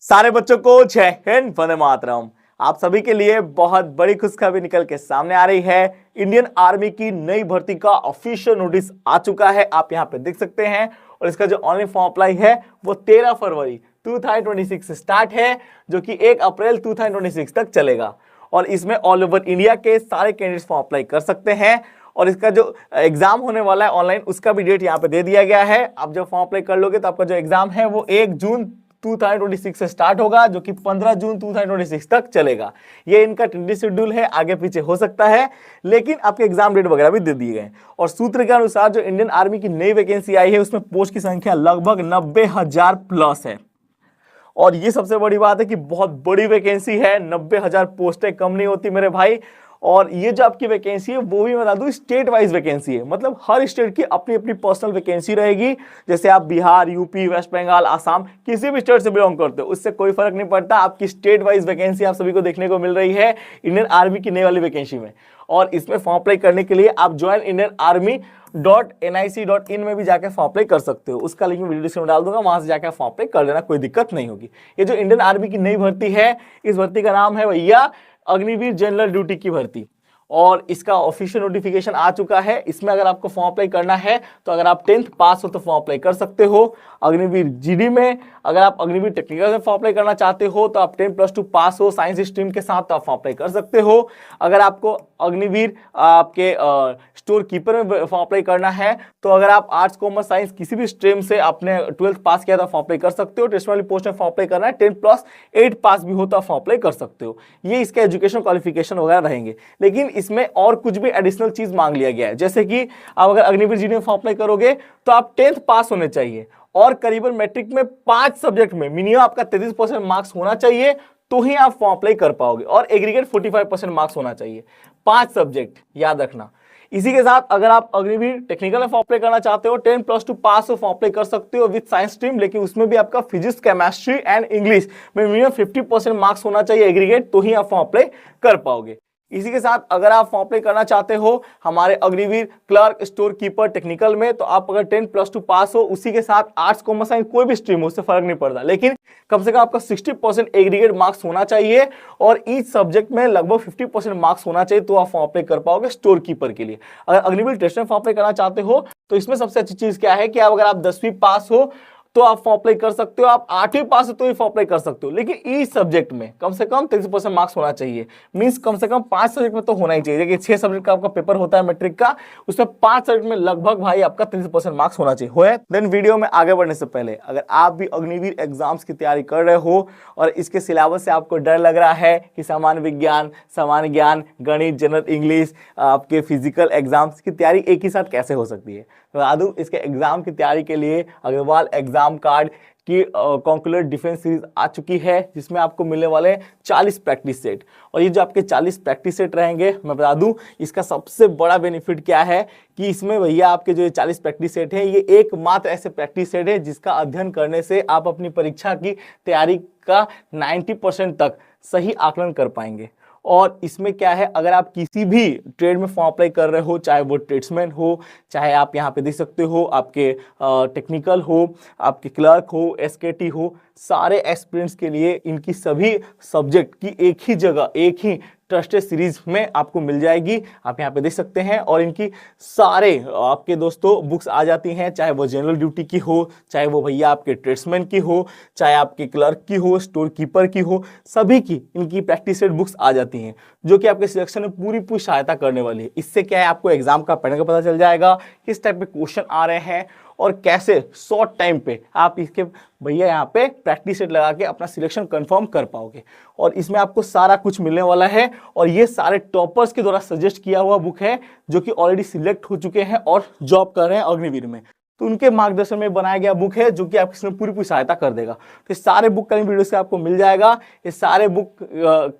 सारे बच्चों को जय हिंद, वंदे मातरम। आप सभी के लिए बहुत बड़ी खुशखबरी निकल के सामने आ रही है। इंडियन आर्मी की नई भर्ती का ऑफिशियल नोटिस आ चुका है, आप यहाँ पे देख सकते हैं। और इसका जो ऑनलाइन फॉर्म अप्लाई है वो 13 फरवरी 2026 से स्टार्ट है, जो कि 1 अप्रैल 2026 तक चलेगा। और इसमें ऑल ओवर इंडिया के सारे कैंडिडेट्स फॉर्म अप्लाई कर सकते हैं। और इसका जो एग्जाम होने वाला है ऑनलाइन, उसका भी डेट यहाँ पे दे दिया गया है। आप जब फॉर्म अप्लाई कर लोगे तो आपका जो एग्जाम है वो 1 जून 2026 से स्टार्ट होगा, जो कि 15 जून 2026 तक चलेगा। ये इनका टेंटेटिव शेड्यूल है, आगे पीछे हो सकता है, लेकिन आपके एग्जाम डेट वगैरह भी दे दिए गए। और सूत्र के अनुसार जो इंडियन आर्मी की नई वैकेंसी आई है उसमें पोस्ट की संख्या लगभग 90,000 प्लस है। और ये सबसे बड़ी बात है कि बहुत बड़ी वैकेंसी है, 90,000 पोस्टें कम नहीं होती मेरे भाई। और ये जो आपकी वैकेंसी है वो भी बता दूं स्टेट वाइज वैकेंसी है, मतलब हर स्टेट की अपनी अपनी पर्सनल वैकेंसी रहेगी। जैसे आप बिहार, यूपी, वेस्ट बंगाल, आसाम, किसी भी स्टेट से बिलोंग करते हो उससे कोई फर्क नहीं पड़ता, आपकी स्टेट वाइज वैकेंसी आप सभी को देखने को मिल रही है इंडियन आर्मी की नई वाली वैकेंसी में। और इसमें फॉर्म अप्लाई करने के लिए आप joinIndianArmy.nic.in में भी जाकर फॉर्म अप्लाई कर सकते हो। उसका लिंक वीडियो डिस्क्रिप्शन में डाल दूंगा, वहां से जाकर फॉर्म अप्लाई कर लेना, कोई दिक्कत नहीं होगी। ये जो इंडियन आर्मी की नई भर्ती है, इस भर्ती का नाम है भैया अग्निवीर जनरल ड्यूटी की भर्ती। और इसका ऑफिशियल नोटिफिकेशन आ चुका है। इसमें अगर आपको फॉर्म अप्लाई करना है तो अगर आप 10th पास हो तो फॉर्म अप्लाई कर सकते हो अग्निवीर जीडी में। अगर आप अग्निवीर टेक्निकल में फॉर्म अप्लाई करना चाहते हो तो आप 10+2 पास हो साइंस स्ट्रीम के साथ तो आप फॉर्म अप्लाई कर सकते हो। अगर आपको अग्निवीर आपके स्टोर कीपर में फॉर्म अप्लाई करना है तो अगर आप आर्ट्स, कॉमर्स, साइंस किसी भी स्ट्रीम से आपने 12th पास किया तो फॉर्म अप्लाई कर सकते हो। टेस्ट वाली पोस्ट में फॉर्म अप्लाई करना है 10+8 पास भी हो तो आप फॉर्म अप्लाई कर सकते हो। ये इसके एजुकेशन क्वालिफिकेशन वगैरह रहेंगे। लेकिन इसमें और कुछ भी एडिशनल चीज मांग लिया गया है, जैसे कि आप अगर अग्निवीर जीडी में फॉर्म अप्लाई करोगे तो आप 10th पास होने चाहिए और करीबन मैट्रिक में 5 सब्जेक्ट में मिनिमम आपका 33% मार्क्स होना चाहिए, तो ही आप फॉर्म अप्लाई कर पाओगे। और एग्रीगेट 45% मार्क्स होना चाहिए, 5 सब्जेक्ट याद रखना। इसी के साथ अगर आप अग्निवीर टेक्निकल में फॉर्म अप्लाई करना चाहते हो 10+2 पास हो, फॉर्म अप्लाई कर सकते हो विद साइंस स्ट्रीम, लेकिन उसमें भी आपका फिजिक्स, केमिस्ट्री एंड इंग्लिश में मिनिमम 50% मार्क्स होना चाहिए एग्रीगेट, तो ही आप फॉर्म अप्लाई कर पाओगे। इसी के साथ अगर आप फॉर्म अप्लाई करना चाहते हो हमारे Agniveer clerk, store keeper technical में, तो आप अगर 10+2 पास हो, उसी के साथ आर्ट्स, कॉमर्स, साइंस कोई भी स्ट्रीम हो, उससे फर्क नहीं पड़ता, लेकिन कम से कम आपका 60% एग्रीगेट मार्क्स होना चाहिए और ईच सब्जेक्ट में लगभग 50% मार्क्स होना चाहिए, तो आप फॉर्म अप्लाई कर पाओगे स्टोर कीपर के लिए। अगर अग्निवीर टेस्ट में फॉर्म अप्लाई करना चाहते हो तो इसमें सबसे अच्छी चीज क्या है कि आप अगर आप 10वीं पास हो तो आप फॉर्म अप्लाई कर सकते हो, आप 8वीं पास हो तो ही फॉर्म अप्लाई कर सकते हो, लेकिन ईच सब्जेक्ट में कम से कम 33% मार्क्स होना चाहिए। मींस कम से कम 5 सब्जेक्ट में तो होना ही चाहिए। देखिए 6 सब्जेक्ट का आपका पेपर होता है मैट्रिक का, उसमें 5 सब्जेक्ट में लगभग भाई आपका 33% मार्क्स होना चाहिए। होए देन वीडियो में आगे बढ़ने से पहले अगर आप भी अग्निवीर एग्जाम्स की तैयारी कर रहे हो और इसके सिलेबस से आपको डर लग रहा है कि सामान्य विज्ञान, सामान्य ज्ञान, गणित, जनरल इंग्लिश, आपके फिजिकल एग्जाम्स की तैयारी एक ही साथ कैसे हो सकती है, बता दूं इसके एग्जाम की तैयारी के लिए अग्रवाल एग्जाम कार्ड की कॉन्कुलर डिफेंस सीरीज आ चुकी है, जिसमें आपको मिलने वाले 40 प्रैक्टिस सेट। और ये जो आपके 40 प्रैक्टिस सेट रहेंगे, मैं बता दूं इसका सबसे बड़ा बेनिफिट क्या है कि इसमें भैया आपके जो 40 प्रैक्टिस सेट है, ये एकमात्र ऐसे प्रैक्टिस सेट है जिसका अध्ययन करने से आप अपनी परीक्षा की तैयारी का 90% तक सही आकलन कर पाएंगे। और इसमें क्या है, अगर आप किसी भी ट्रेड में फॉर्म अप्लाई कर रहे हो, चाहे वो ट्रेड्समैन हो, चाहे आप यहाँ पे देख सकते हो आपके टेक्निकल हो, आपके क्लर्क हो, एसकेटी हो, सारे एस्पिरेंट्स के लिए इनकी सभी सब्जेक्ट की एक ही जगह, एक ही ट्रस्टेड सीरीज में आपको मिल जाएगी। आप यहाँ पे देख सकते हैं। और इनकी सारे आपके दोस्तों बुक्स आ जाती हैं, चाहे वो जनरल ड्यूटी की हो, चाहे वो भैया आपके ट्रेड्समैन की हो, चाहे आपके क्लर्क की हो, स्टोर कीपर की हो, सभी की इनकी प्रैक्टिस सेट बुक्स आ जाती हैं, जो कि आपके सिलेक्शन में पूरी सहायता करने वाली है। इससे क्या है, आपको एग्जाम का पैटर्न का पता चल जाएगा, किस टाइप के क्वेश्चन आ रहे हैं और कैसे शॉर्ट टाइम पे आप इसके भैया यहाँ पे प्रैक्टिस सेट लगा के अपना सिलेक्शन कंफर्म कर पाओगे। और इसमें आपको सारा कुछ मिलने वाला है। और ये सारे टॉपर्स के द्वारा सजेस्ट किया हुआ बुक है, जो कि ऑलरेडी सिलेक्ट हो चुके हैं और जॉब कर रहे हैं अग्निवीर में, तो उनके मार्गदर्शन में बनाया गया बुक है, जो कि आपकी इसमें पूरी सहायता कर देगा। तो ये सारे बुक का वीडियो से आपको मिल जाएगा। ये सारे बुक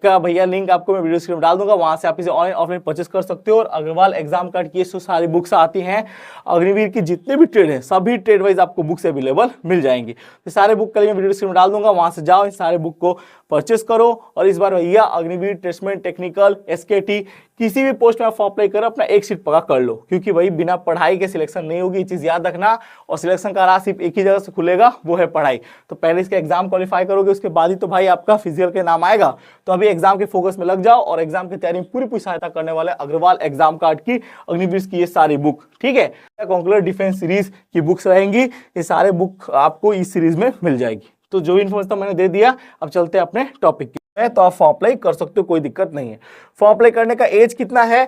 का भैया लिंक आपको मैं वीडियो स्क्रीन में डाल दूंगा, वहां से आप इसे ऑनलाइन ऑफलाइन परचेस कर सकते हो। और अग्रवाल एग्जाम कार्ड की ये सारी बुक्स आती हैं, अग्निवीर की जितने भी ट्रेड हैं सभी ट्रेड वाइज आपको बुक्स अवेलेबल मिल जाएंगी। तो सारे बुक का लिंक वीडियो स्क्रीन में डाल दूंगा, वहां से जाओ, इन सारे बुक को परचेस करो। और इस बार भैया अग्निवीर, ट्रेड्समैन, टेक्निकल, एसकेटी किसी भी पोस्ट में आप फॉर्म अप्लाई करो, अपना एक सीट पक्का कर लो, क्योंकि भाई बिना पढ़ाई के सिलेक्शन नहीं होगी, ये चीज याद रखना। और सिलेक्शन का राह सिर्फ एक ही जगह से खुलेगा, वो है पढ़ाई। तो पहले इसका एग्जाम क्वालिफाई करोगे, उसके बाद ही तो भाई आपका फिजिकल के नाम आएगा। तो अभी एग्जाम के फोकस में लग जाओ और एग्जाम की तैयारी में पूरी सहायता करने वाले अग्रवाल एग्जाम कार्ड की अग्निवीर की ये सारी बुक, ठीक है, कॉन्कलर डिफेंस सीरीज की बुक्स रहेंगी। ये सारे बुक आपको इस सीरीज में मिल जाएगी। तो जो इन्फॉर्मेशन मैंने दे दिया, अब चलते हैं अपने टॉपिक की। तो आप फॉर्म अप्लाई कर सकते हो, कोई दिक्कत नहीं है। फॉर्म अप्लाई करने का एज कितना है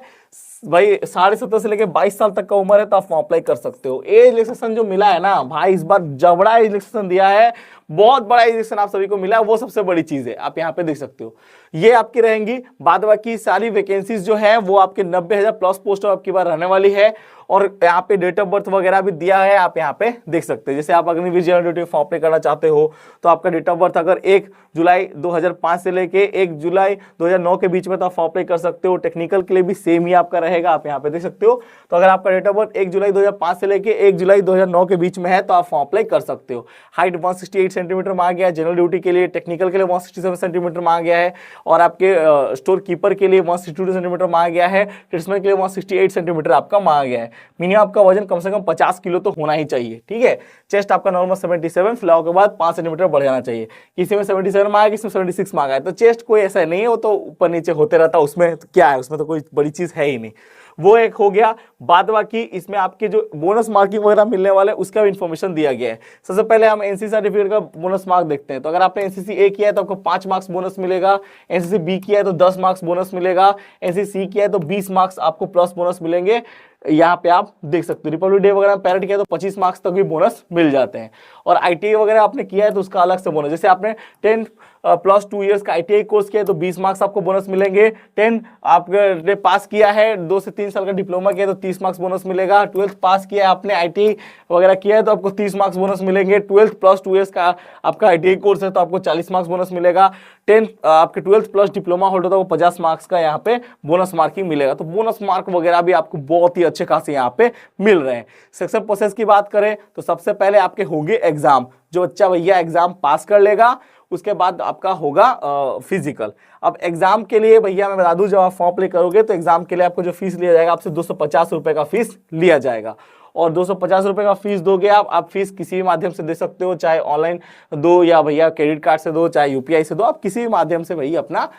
भाई, 17.5 से लेकर 22 साल तक का उम्र है तो आप फॉर्म अप्लाई कर सकते हो। एज रिलैक्सेशन जो मिला है ना भाई, इस बार जबड़ा एज रिलैक्सेशन दिया है, बहुत बड़ा एज रिलैक्सेशन आप सभी को मिला है, वो सबसे बड़ी चीज है। आप यहाँ पे देख सकते हो, ये आपकी रहेंगी। बाद बाकी सारी वैकेंसीज जो है वो आपके 90,000 प्लस पोस्ट आपकी बार रहने वाली है। और यहाँ पे डेट ऑफ बर्थ वगैरह भी दिया है, आप यहाँ पे देख सकते हैं। जैसे आप Agniveer general duty form apply करना चाहते हो तो आपका डेट ऑफ बर्थ अगर 1 जुलाई 2005 से लेके 1 जुलाई 2009 के बीच में तो आप फॉर्म अप्लाई कर सकते हो। टेक्निकल के लिए भी सेम ही आपका रहेगा, आप यहाँ पे देख सकते हो। तो अगर आपका डेट ऑफ बर्थ 1 जुलाई 2005 से लेके 1 जुलाई 2009 के बीच में है तो आप फॉर्म अप्लाई कर सकते हो। हाइट 168 सेंटीमीटर मांगा गया है जनरल ड्यूटी के लिए, टेक्निकल के लिए 167 सेंटीमीटर मांगा गया है, और आपके स्टोर कीपर के लिए 162 सेंटीमीटर मांगा गया है, ट्रेड्समैन के लिए 168 सेंटीमीटर आपका मांगा गया है। मिनिमम आपका वजन कम से कम 50 किलो तो होना ही चाहिए, ठीक है। चेस्ट आपका नॉर्मल 77, फ्लावर के बाद 5 सेंटीमीटर बढ़ जाना चाहिए। किसी में 77 मांगा, किसी में 76 मांगा है। तो चेस्ट कोई ऐसा नहीं है, वो तो ऊपर नीचे होते रहता है, उसमें तो क्या है, उसमें तो कोई बड़ी चीज है ही नहीं। वो एक हो गया। बाद बाकी इसमें आपके जो बोनस मार्किंग वगैरह मिलने वाले उसका भी इन्फॉर्मेशन दिया गया है। सबसे पहले हम एनसीसी सर्टिफिकेट का बोनस मार्क देखते हैं। तो अगर आपने एनसीसी ए किया है तो आपको 5 मार्क्स बोनस मिलेगा, एनसीसी बी किया है तो 10 मार्क्स बोनस मिलेगा, एनसीसी सी किया है तो 20 मार्क्स आपको प्लस बोनस मिलेंगे। यहाँ पे आप देख सकते हो। रिपब्लिक डे वगैरह पैरेड किया तो 25 मार्क्स तक भी बोनस मिल जाते हैं। और आईटीआई वगैरह आपने किया है तो उसका अलग से बोनस, जैसे आपने 10 प्लस 2 इयर्स का आईटीआई कोर्स किया है तो 20 मार्क्स आपको बोनस मिलेंगे। 10 आपने पास किया है, 2 से 3 साल का डिप्लोमा किया है तो 30 मार्क्स बोनस मिलेगा। 12th पास किया है आपने, आईटीआई वगैरह किया है तो आपको 30 मार्क्स बोनस मिलेंगे। 12th प्लस 2 इयर्स का आपका आईटीआई कोर्स है तो आपको 40 मार्क्स बोनस मिलेगा। 10 आपके 12th प्लस डिप्लोमा होल्डर तो 50 मार्क्स का यहाँ पे बोनस मार्किंग मिलेगा। तो बोनस मार्क वगैरह भी आपको बहुत ही अच्छे खासे यहाँ पे मिल रहे हैं। सिलेक्शन प्रोसेस की बात करें तो सबसे पहले आपके होंगे एग्जाम। जो बच्चा भैया एग्जाम पास कर लेगा उसके बाद आपका होगा फिजिकल। अब एग्जाम के लिए भैया मैं बता दूं, जब आप फॉर्म अप्लाई करोगे तो एग्जाम के लिए आपको जो फीस लिया जाएगा आपसे 250 रुपए का फीस लिया जाएगा। और 250 रुपए का फीस दोगे आप फीस किसी भी माध्यम से दे सकते हो, चाहे ऑनलाइन दो या भैया क्रेडिट कार्ड से दो, चाहे यूपीआई से दो, आप किसी भी माध्यम से भैया अपना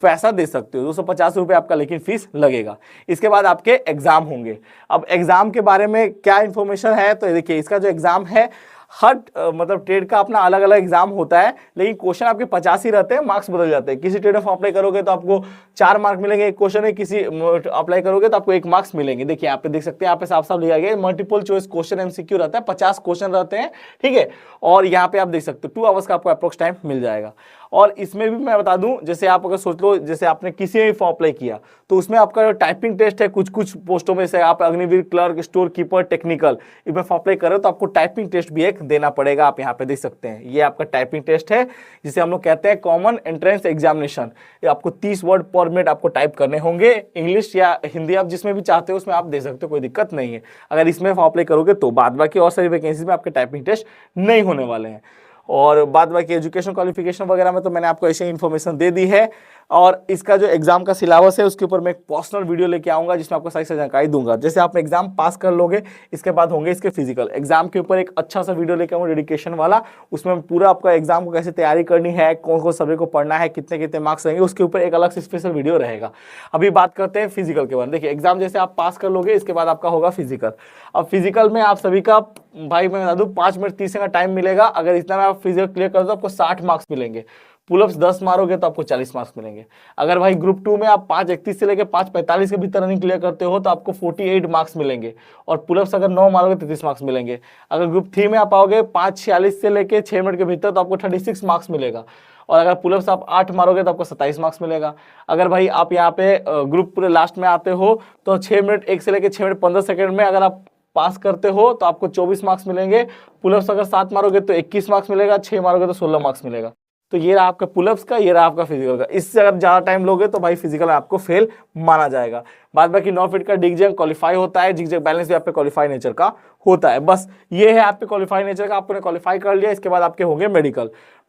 पैसा दे सकते हो। 250 रुपए आपका लेकिन फीस लगेगा। इसके बाद आपके एग्जाम होंगे। अब एग्जाम के बारे में क्या इंफॉर्मेशन है तो देखिए, इसका जो एग्जाम है हर मतलब ट्रेड का अपना अलग अलग एग्जाम होता है, लेकिन क्वेश्चन आपके 50 ही रहते हैं, मार्क्स बदल जाते हैं। किसी ट्रेड में अप्लाई करोगे तो आपको 4 मार्क मिलेंगे एक क्वेश्चन है, किसी अप्लाई करोगे तो आपको 1 मार्क्स मिलेंगे। देखिए यहाँ पे देख सकते हैं, यहाँ पे साफ साफ लिखा गया है मल्टीपल चॉइस क्वेश्चन एमसीक्यू रहता है, 50 क्वेश्चन रहते हैं, ठीक है। और यहाँ पे आप देख सकते हो 2 आवर्स का आपको अप्रोक्स टाइम मिल जाएगा। और इसमें भी मैं बता दूं, जैसे आप अगर सोच लो जैसे आपने किसी में फॉर्म अप्लाई किया तो उसमें आपका जो टाइपिंग टेस्ट है कुछ पोस्टों में से आप Agniveer clerk, store keeper, technical इसमें फॉर्म अप्लाई कर रहे हो तो आपको टाइपिंग टेस्ट भी एक देना पड़ेगा। आप यहाँ पे देख सकते हैं, ये आपका टाइपिंग टेस्ट है जिसे हम लोग कहते हैं कॉमन एंट्रेंस एग्जामिनेशन। ये आपको 30 वर्ड पर मिनट आपको टाइप करने होंगे, इंग्लिश या हिंदी आप जिसमें भी चाहते हो उसमें आप दे सकते हो, कोई दिक्कत नहीं है अगर इसमें फॉर्म अप्लाई करोगे तो। बाद बाकी और सारी वैकेंसी में आपके टाइपिंग टेस्ट नहीं होने वाले हैं। और बाद बाकी एजुकेशन क्वालिफिकेशन वगैरह में तो मैंने आपको ऐसे ही इन्फॉर्मेशन दे दी है। और इसका जो एग्जाम का सिलेबस है उसके ऊपर मैं एक पर्सनल वीडियो लेके आऊंगा जिसमें आपको सारी जानकारी दूंगा। जैसे आप एग्जाम पास कर लोगे इसके बाद होंगे इसके फिजिकल। एग्जाम के ऊपर एक अच्छा सा वीडियो लेके आऊंगा डेडिकेशन वाला, उसमें पूरा आपका एग्जाम को कैसे तैयारी करनी है, कौन कौन सब्जेक्ट को पढ़ना है, कितने कितने मार्क्स रहेंगे, उसके ऊपर एक अलग से स्पेशल वीडियो रहेगा। अभी बात करते हैं फिजिकल के बारे में। देखिए एग्जाम जैसे आप पास कर लोगे इसके बाद आपका होगा फिजिकल। अब फिजिकल में आप सभी का भाई मैं बता दूं 5 मिनट 30 सेकंड टाइम मिलेगा। अगर इतना में आप फिजिकल क्लियर कर दो आपको 60 मार्क्स मिलेंगे। पुलअप्स 10 मारोगे तो आपको 40 मार्क्स मिलेंगे। अगर भाई ग्रुप 2 में आप 5:31 से लेकर 5:45 के भीतर रनिंग क्लियर करते हो तो आपको 48 मार्क्स मिलेंगे। और पुलअप्स अगर 9 मारोगे तो 33 मार्क्स मिलेंगे। अगर ग्रुप 3 में आप आओगे 5:46 से लेकर 6 मिनट के भीतर तो आपको 36 मार्क्स मिलेगा। और अगर पुलअप्स आप 8 मारोगे तो आपको 27 मार्क्स मिलेगा। अगर भाई आप यहाँ पे ग्रुप पूरे लास्ट में आते हो तो 6 मिनट 1 से लेकर 6 मिनट 15 सेकंड में अगर आप पास करते हो तो आपको 24 मार्क्स मिलेंगे। पुलअप्स अगर 7 मारोगे तो 21 मार्क्स मिलेगा, 6 मारोगे तो 16 मार्क्स मिलेगा। तो ये रहा आपका पुलअप्स का, ये रहा आपका फिजिकल का। इससे अगर ज्यादा टाइम लोगे तो भाई फिजिकल आपको फेल माना जाएगा। बाद बाकी 9 फीट का डिग क्वालिफाई होता है, जिग बैलेंस भी आप पे क्वालिफाई नेचर का होता है। बस ये है आप पे क्वालिफाई नेचर का, आपने क्वालिफाई कर लिया, इसके बाद आपके होंगे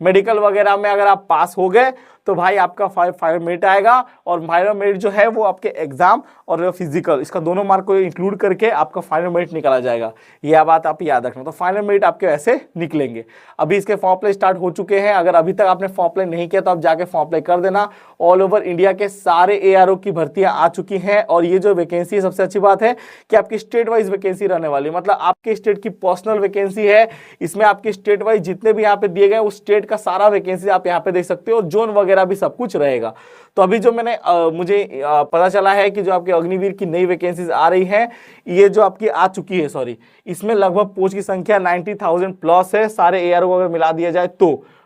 मेडिकल वगैरह में अगर आप पास हो गए तो भाई आपका फाइनल मेरिट आएगा, और फाइनल मेरिट जो है वो आपके एग्जाम और फिजिकल इसका दोनों मार्क को इंक्लूड करके आपका फाइनल मेरिट निकाला जाएगा। यह बात आप याद रखना। तो फाइनल मेरिट आपके ऐसे निकलेंगे। अभी इसके फॉर्म अप्लाई स्टार्ट हो चुके हैं, अगर अभी तक आपने फॉर्म अप्लाई नहीं किया तो आप जाके फॉर्म अप्लाई कर देना। ऑल ओवर इंडिया के सारे ARO की भर्तियां आ चुकी हैं, और ये जो वैकेंसी है सबसे अच्छी बात है कि आपकी स्टेट वाइज वैकेंसी रहने वाली है, मतलब आपके स्टेट की पर्सनल वैकेंसी है। इसमें आपके स्टेट वाइज जितने भी यहाँ पे दिए गए उस स्टेट का सारा वैकेंसी आप यहाँ पे देख सकते हो, जोन वगैरह भी सब कुछ रहेगा। तो अभी जो मुझे पता चला है कि जो आपके अग्निवीर की नई वैकेंसीज आ रही हैं, ये जो आपकी आ चुकी है, सॉरी, इसमें लगभग पोस्ट की संख्या 90,000 प्लस है, सारे ARO अगर मिला दिया जाए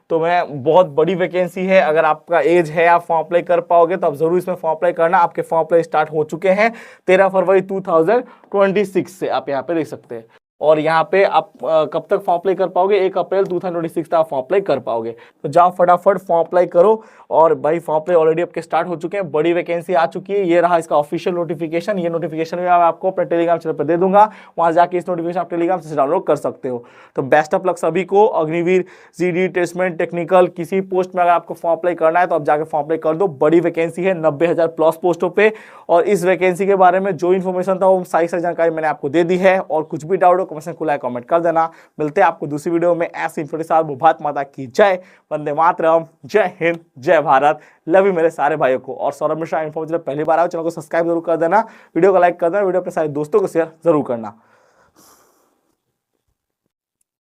तो मैं बहुत बड़ी वैकेंसी है। अगर आपका एज है, आप फॉर्म अप्लाई कर पाओगे तो आप जरूर इसमें फॉर्म अप्लाई करना। आपके फॉर्म अप्लाई स्टार्ट हो चुके हैं 13 फरवरी 2026 से, आप यहाँ पे देख सकते हैं। और यहाँ पे आप कब तक फॉर्म अप्लाई कर पाओगे, 1 अप्रैल 2026 तक आप फॉर्म अप्लाई कर पाओगे। तो जाओ फटाफट फॉर्म अप्लाई करो। और भाई फॉर्म अप्लाई ऑलरेडी आपके स्टार्ट हो चुके हैं, बड़ी वैकेंसी आ चुकी है। ये रहा इसका ऑफिशियल नोटिफिकेशन। ये नोटिफिकेशन मैं आपको अपने टेलीग्राम चैनल पर दे दूंगा, वहां जाके इस नोटिफिकेशन आप टेलीग्राम से डाउनलोड कर सकते हो। तो बेस्ट ऑफ लक सभी को। अग्निवीर, GD, टेस्टमेंट, टेक्निकल किसी पोस्ट में अगर आपको फॉर्म अप्लाई करना है तो आप जाके फॉर्म अप्लाई कर दो। बड़ी वैकेंसी है 90,000 प्लस पोस्टों पे, और इस वैकेंसी के बारे में जो इन्फॉर्मेशन था वो सारी जानकारी मैंने आपको दे दी है। और कुछ भी डाउट हो कमेंट खुला है, कमेंट कर देना। मिलते हैं आपको दूसरी वीडियो में ऐसी इन्फो के साथ। भारत माता की जय, वंदे मातरम, जय हिंद, जय भारत। लव यू मेरे सारे भाइयों को। और सौरभ मिश्रा इन्फो पहली बार आओ, चैनल को सब्सक्राइब जरूर कर देना, वीडियो को लाइक कर देना, वीडियो अपने सारे दोस्तों को शेयर जरूर करना।